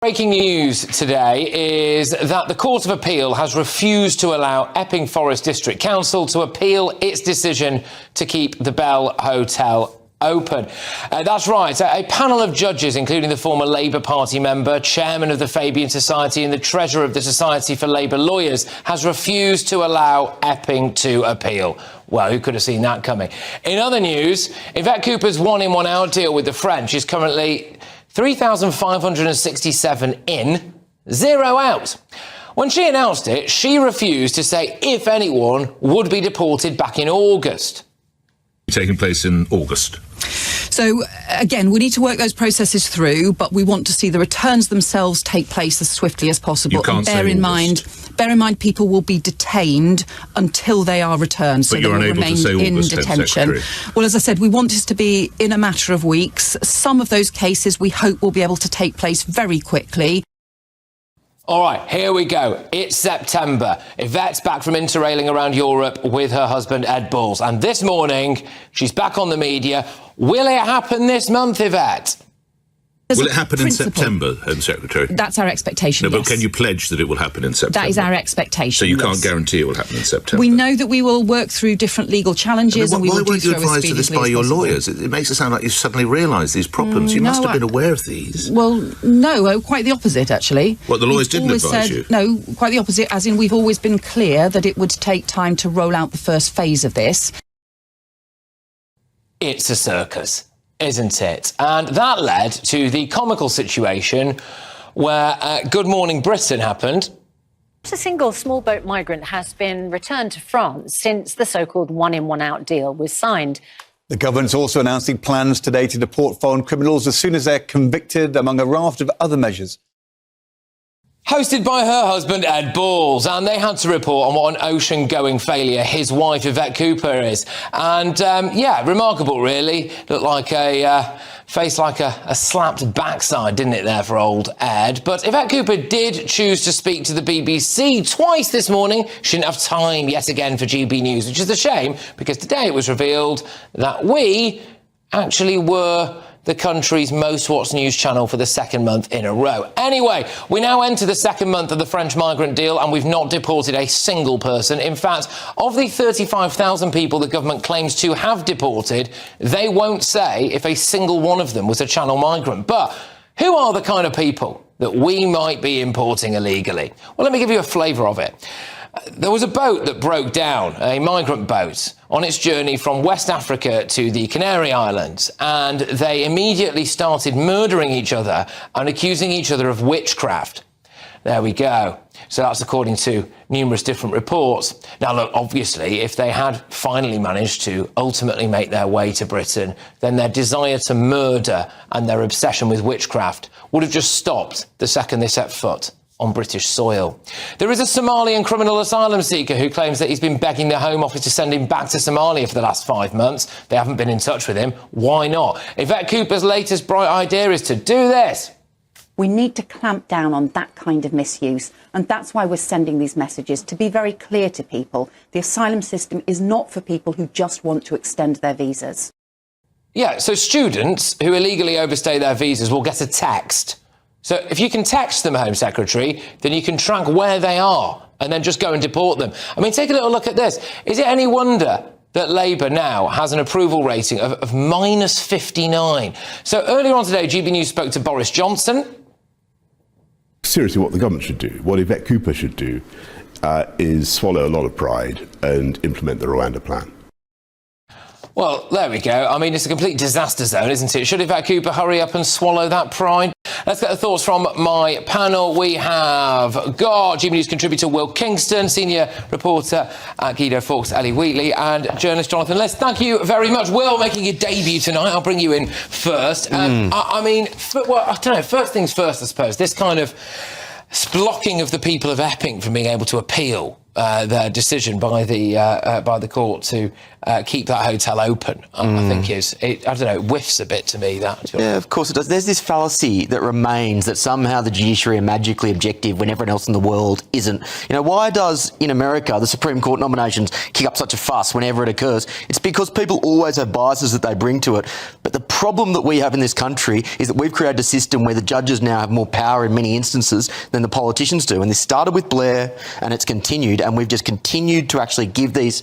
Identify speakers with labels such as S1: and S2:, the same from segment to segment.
S1: Breaking news today is that the Court of Appeal has refused to allow Epping Forest District Council to appeal its decision to keep the Bell Hotel open. That's right. A panel of judges, including the former Labour Party member, chairman of the Fabian Society and the treasurer of the Society for Labour Lawyers, has refused to allow Epping to appeal. Well, who could have seen that coming? In other news, Yvette Cooper's one-in, one-out deal with the French is currently 3,567 in, 0 out. When she announced it, she refused to say if anyone would be deported back in August.
S2: Taking place in August.
S3: So, again, we need to work those processes through, but we want to see the returns themselves take place as swiftly as possible.
S2: You can't
S3: and bear in mind, people will be detained until they are returned, so they will remain in detention. Well, as I said, we want this to be in a matter of weeks. Some of those cases we hope will be able to take place very quickly.
S1: All right, here we go. It's September. Yvette's back from interrailing around Europe with her husband, Ed Balls. And this morning, she's back on the media. Will it happen this month, Yvette?
S2: Will it happen in September, Home Secretary?
S3: That's our expectation,
S2: No,
S3: yes.
S2: but can you pledge that it will happen in September?
S3: That is our expectation,
S2: So you can't guarantee it will happen in September?
S3: We know that we will work through different legal challenges and we will do so as speedily as possible.
S2: Why weren't you advised of this by your lawyers? It makes it sound like you've suddenly realised these problems. You must have been aware of these.
S3: Well, no, quite the opposite, actually.
S2: What, the lawyers didn't advise you?
S3: No, quite the opposite, as in we've always been clear that it would take time to roll out the first phase of this.
S1: It's a circus, isn't it? And that led to the comical situation where Good Morning Britain happened.
S4: A single small boat migrant has been returned to France since the so-called one-in, one-out deal was signed.
S5: The government's also announcing plans today to deport foreign criminals as soon as they're convicted, among a raft of other measures.
S1: Hosted by her husband, Ed Balls, and they had to report on what an ocean-going failure his wife, Yvette Cooper, is. And, remarkable, really. Looked like face like a slapped backside, didn't it, there for old Ed? But Yvette Cooper did choose to speak to the BBC twice this morning. She didn't have time yet again for GB News, which is a shame, because today it was revealed that we actually were the country's most watched news channel for the second month in a row. Anyway, we now enter the second month of the French migrant deal and we've not deported a single person. In fact, of the 35,000 people the government claims to have deported, they won't say if a single one of them was a channel migrant. But who are the kind of people that we might be importing illegally? Well, let me give you a flavour of it. There was a boat that broke down, a migrant boat, on its journey from West Africa to the Canary Islands, and they immediately started murdering each other and accusing each other of witchcraft. There we go. So that's according to numerous different reports. Now, look, obviously, if they had finally managed to ultimately make their way to Britain, then their desire to murder and their obsession with witchcraft would have just stopped the second they set foot on British soil. There is a Somalian criminal asylum seeker who claims that he's been begging the Home Office to send him back to Somalia for the last 5 months. They haven't been in touch with him. Why not? Yvette Cooper's latest bright idea is to do this.
S6: We need to clamp down on that kind of misuse, and that's why we're sending these messages, to be very clear to people. The asylum system is not for people who just want to extend their visas.
S1: Yeah, so students who illegally overstay their visas will get a text. So if you can text them, Home Secretary, then you can track where they are and then just go and deport them. I mean, take a little look at this. Is it any wonder that Labour now has an approval rating of minus 59? So earlier on today, GB News spoke to Boris Johnson.
S7: Seriously, what the government should do, what Yvette Cooper should do, is swallow a lot of pride and implement the Rwanda plan.
S1: Well, there we go. I mean, it's a complete disaster zone, isn't it? Should Yvette Cooper hurry up and swallow that pride? Let's get the thoughts from my panel. We have got GB News contributor Will Kingston, senior reporter at Guido Fawkes, Ellie Wheatley, and journalist Jonathan Liss. Thank you very much. Will, making your debut tonight. I'll bring you in first. I mean, I don't know, first things first, I suppose. This kind of blocking of the people of Epping from being able to appeal their decision by the court to keep that hotel open, I think it whiffs a bit to me, that.
S8: Yeah, of course it does. There's this fallacy that remains that somehow the judiciary are magically objective when everyone else in the world isn't. You know, why does, in America, the Supreme Court nominations kick up such a fuss whenever it occurs? It's because people always have biases that they bring to it. But the problem that we have in this country is that we've created a system where the judges now have more power in many instances than the politicians do. And this started with Blair and it's continued, and we've just continued to actually give these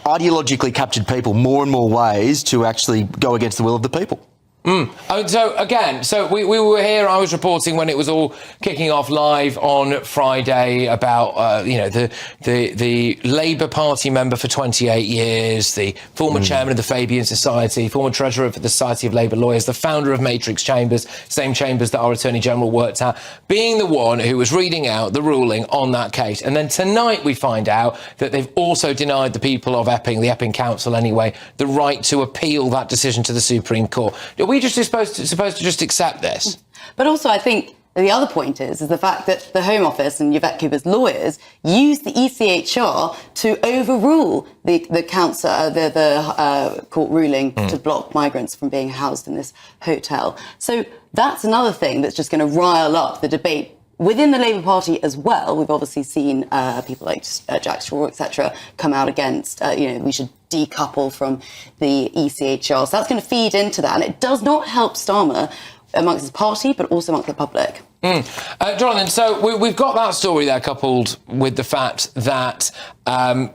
S8: ideologically captured people more and more ways to actually go against the will of the people.
S1: So we were here. I was reporting when it was all kicking off live on Friday about the Labour Party member for 28 years, the former chairman of the Fabian Society, former treasurer for the Society of Labour Lawyers, the founder of Matrix Chambers, same chambers that our Attorney General worked at, being the one who was reading out the ruling on that case. And then tonight we find out that they've also denied the people of Epping, the Epping Council anyway, the right to appeal that decision to the Supreme Court. Are we just supposed to just accept this?
S9: But also, I think the other point is the fact that the Home Office and Yvette Cooper's lawyers used the ECHR to overrule the council, the court ruling to block migrants from being housed in this hotel. So that's another thing that's just going to rile up the debate within the Labour Party as well. We've obviously seen people like Jack Straw, etc., come out against, we should decouple from the ECHR. So that's going to feed into that. And it does not help Starmer amongst his party, but also amongst the public.
S1: Jonathan, so we've got that story there coupled with the fact that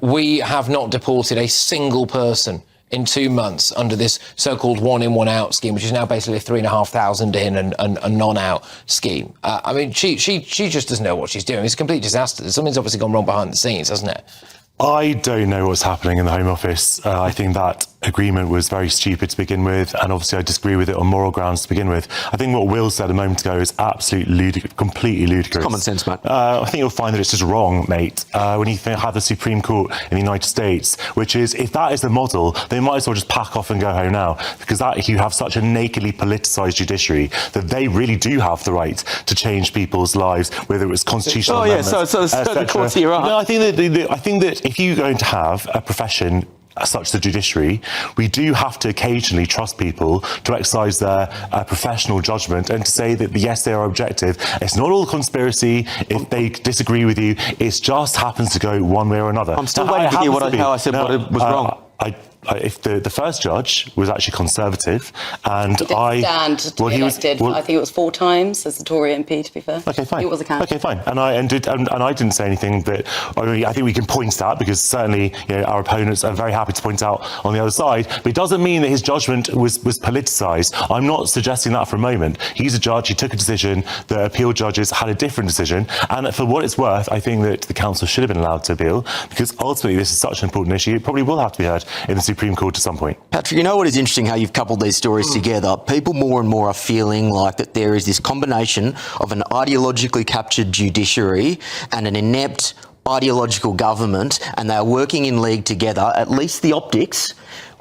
S1: we have not deported a single person in 2 months under this so-called one-in, one-out scheme, which is now basically a 3,500 in and a non-out scheme. I mean, she just doesn't know what she's doing. It's a complete disaster. Something's obviously gone wrong behind the scenes, hasn't it?
S10: I don't know what's happening in the Home Office. I think that agreement was very stupid to begin with, and obviously I disagree with it on moral grounds to begin with. I think what Will said a moment ago is absolutely completely ludicrous.
S8: It's common sense, mate.
S10: I think you'll find that it's just wrong, mate, when you have the Supreme Court in the United States, which is, if that is the model, they might as well just pack off and go home now, because that you have such a nakedly politicised judiciary that they really do have the right to change people's lives, whether it was constitutional amendments,
S8: so the courts here are.
S10: No, I think that if you're going to have a profession such as the judiciary, we do have to occasionally trust people to exercise their professional judgment and to say that, yes, they are objective. It's not all conspiracy. If they disagree with you, it just happens to go one way or another.
S8: I'm still waiting to hear how I said what was wrong.
S10: If the first judge was actually Conservative, and
S9: he didn't stand to be elected. I think it was 4 times as a Tory MP. To be fair,
S10: okay, fine.
S9: It was a candidate.
S10: Okay, fine. And I didn't say anything, but I think we can point that, because certainly our opponents are very happy to point out on the other side. But it doesn't mean that his judgment was politicised. I'm not suggesting that for a moment. He's a judge. He took a decision. The appeal judges had a different decision, and for what it's worth, I think that the council should have been allowed to appeal, because ultimately this is such an important issue. It probably will have to be heard in the Supreme Court at some point.
S8: Patrick, you know what is interesting, how you've coupled these stories together? People more and more are feeling like that there is this combination of an ideologically captured judiciary and an inept ideological government, and they are working in league together, at least the optics,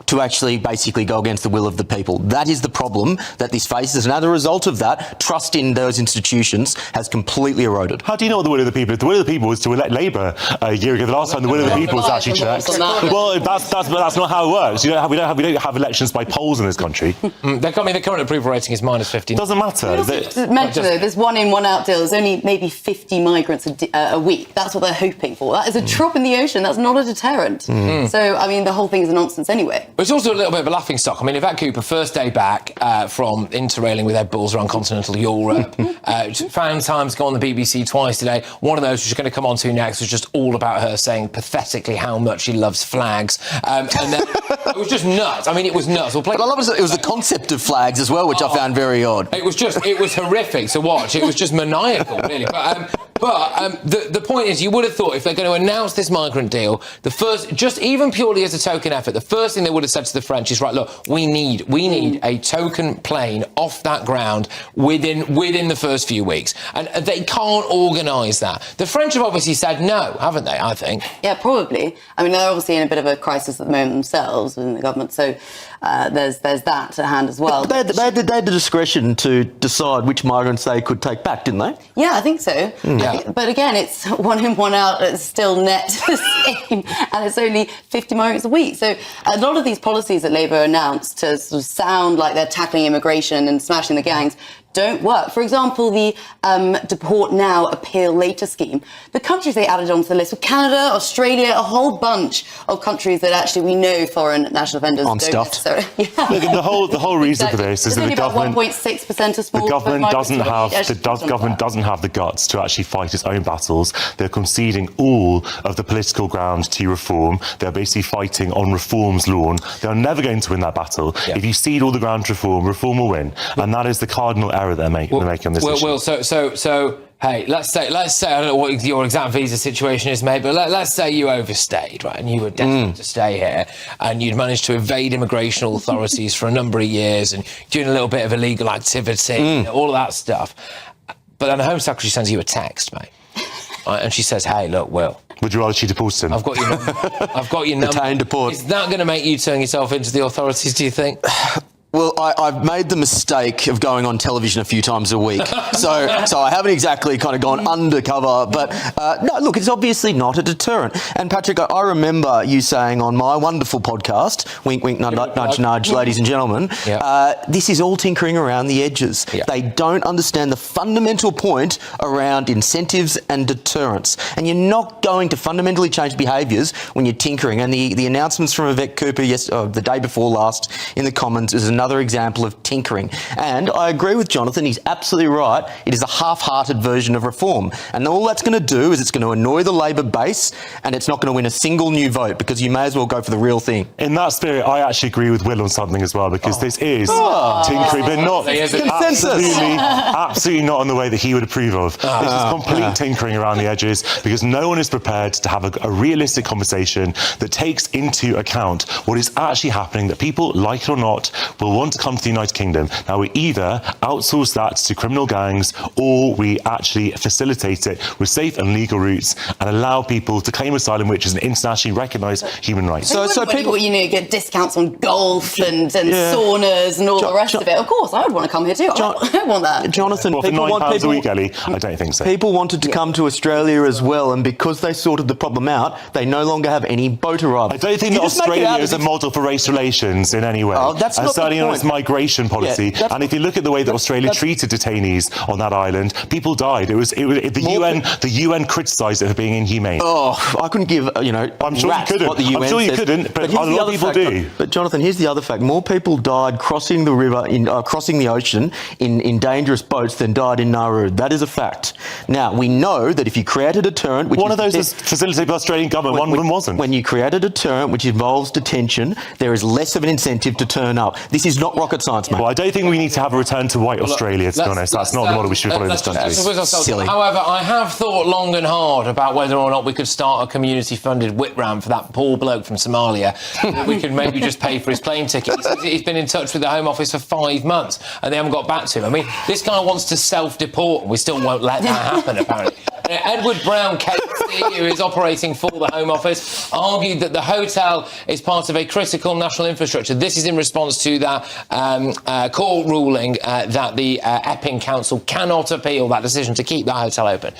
S8: to actually basically go against the will of the people. That is the problem that this faces, and as a result of that, trust in those institutions has completely eroded.
S10: How do you know what the will of the people is? The will of the people was to elect Labour a year ago. The last time the will of the people was actually checked. Well, that's not how it works. We don't have elections by polls in this country.
S1: The current approval rating is -15.
S10: Doesn't matter.
S9: This one-in, one-out deal is only maybe 50 migrants a week. That's what they're hoping for. That is a drop in the ocean. That's not a deterrent. So, I mean, the whole thing is a nonsense anyway.
S1: But it's also a little bit of a laughing stock. I mean, Yvette Cooper, first day back from interrailing with Ed Balls around continental Europe, found time to go on the BBC twice today. One of those, which is going to come on to next, was just all about her saying pathetically how much she loves flags. And then it was just nuts. I mean, it was nuts.
S8: But I love it was the concept of flags as well, which I found very odd.
S1: It was horrific to watch. It was just maniacal, really. But the point is, you would have thought if they're going to announce this migrant deal, the first, just even purely as a token effort, the first thing they would have said to the French is, right, look, we need a token plane off that ground within the first few weeks. And they can't organise that. The French have obviously said no, haven't they, I think?
S9: Yeah, probably. I mean, they're obviously in a bit of a crisis at the moment themselves within the government, so there's that at hand as well.
S8: They had the discretion to decide which migrants they could take back, didn't they?
S9: Yeah, I think so. But again, it's one in, one out. It's still net the same, and it's only 50 migrants a week. So a lot of these policies that Labour announced to sort of sound like they're tackling immigration and smashing the gangs don't work. For example, the deport now, appeal later scheme. The countries they added onto the list were Canada, Australia, a whole bunch of countries that actually we know foreign national offenders don't necessarily.
S10: Yeah. The whole reason for this is that the government
S9: 1.6% of small.
S10: The government doesn't have the guts to actually fight its own battles. They're conceding all of the political ground to reform. They're basically fighting on reform's lawn. They're never going to win that battle. Yeah. If you cede all the ground to reform will win, and that is the cardinal error they're making on this issue.
S1: So hey, let's say I don't know what your exact visa situation is, mate, but let's say you overstayed, right, and you were desperate to stay here, and you'd managed to evade immigration authorities for a number of years, and doing a little bit of illegal activity, all of that stuff. But then the Home Secretary sends you a text, mate, right, and she says, "Hey, look, Will,
S10: would you rather she deported him?
S1: I've got your number. I've got your number." Is that going to make you turn yourself into the authorities, do you think?
S8: Well, I've made the mistake of going on television a few times a week, so I haven't exactly kind of gone undercover. But no, look, it's obviously not a deterrent. And Patrick, I remember you saying on my wonderful podcast, wink, wink, nudge, nudge, ladies and gentlemen, this is all tinkering around the edges. Yeah. They don't understand the fundamental point around incentives and deterrence. And you're not going to fundamentally change behaviours when you're tinkering. And the announcements from Yvette Cooper the day before last in the Commons is another example of tinkering. And I agree with Jonathan, he's absolutely right. It is a half-hearted version of reform. And all that's going to do is it's going to annoy the Labor base, and it's not going to win a single new vote, because you may as well go for the real thing.
S10: In that spirit, I actually agree with Will on something as well, because this is tinkering, but not absolutely not in the way that he would approve of. This is complete tinkering around the edges, because no one is prepared to have a realistic conversation that takes into account what is actually happening, that people, like it or not, will want to come to the United Kingdom. Now, we either outsource that to criminal gangs, or we actually facilitate it with safe and legal routes and allow people to claim asylum, which is an internationally recognised human right.
S9: So people, get discounts on golf and saunas and all the rest of it. Of course, I would want to come here too. I want that.
S8: Jonathan,
S10: for £9 a week, Ellie, I don't think so.
S8: People wanted to come to Australia as well, and because they sorted the problem out, they no longer have any boat arrivals.
S10: I don't think that Australia is a model for race relations in any way.
S8: That's not
S10: certainly on its migration policy. And if you look at the way that Australia treated detainees on that island, people died. The UN criticised it for being inhumane.
S8: I couldn't give
S10: I'm sure you couldn't.
S8: What the UN
S10: I'm sure you
S8: says.
S10: couldn't, but a lot of people do.
S8: But Jonathan, here's the other fact: more people died crossing the river, crossing the ocean in dangerous boats than died in Nauru. That is a fact. Now we know that if you create a deterrent, which
S10: one of those was facilitated by the Australian government, one of them wasn't.
S8: When you create a deterrent which involves detention, there is less of an incentive to turn up. This is not rocket science, mate.
S10: Well, I don't think we need to have a return to white Australia, to be honest. That's not the model we should follow in this country.
S8: Silly.
S1: However, I have thought long and hard about whether or not we could start a community-funded whip round for that poor bloke from Somalia, that we could maybe just pay for his plane ticket. He's been in touch with the Home Office for 5 months, and they haven't got back to him. I mean, this guy wants to self-deport, and we still won't let that happen, apparently. Edward Brown, KC, who is operating for the Home Office, argued that the hotel is part of a critical national infrastructure. This is in response to that court ruling that the Epping Council cannot appeal that decision to keep that hotel open.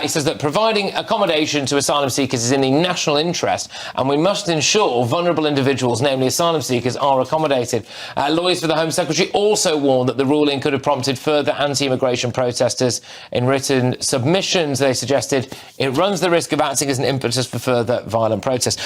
S1: He says that providing accommodation to asylum seekers is in the national interest, and we must ensure vulnerable individuals, namely asylum seekers, are accommodated. Lawyers for the Home Secretary also warned that the ruling could have prompted further anti-immigration protesters. In written submissions, they suggested it runs the risk of acting as an impetus for further violent protests.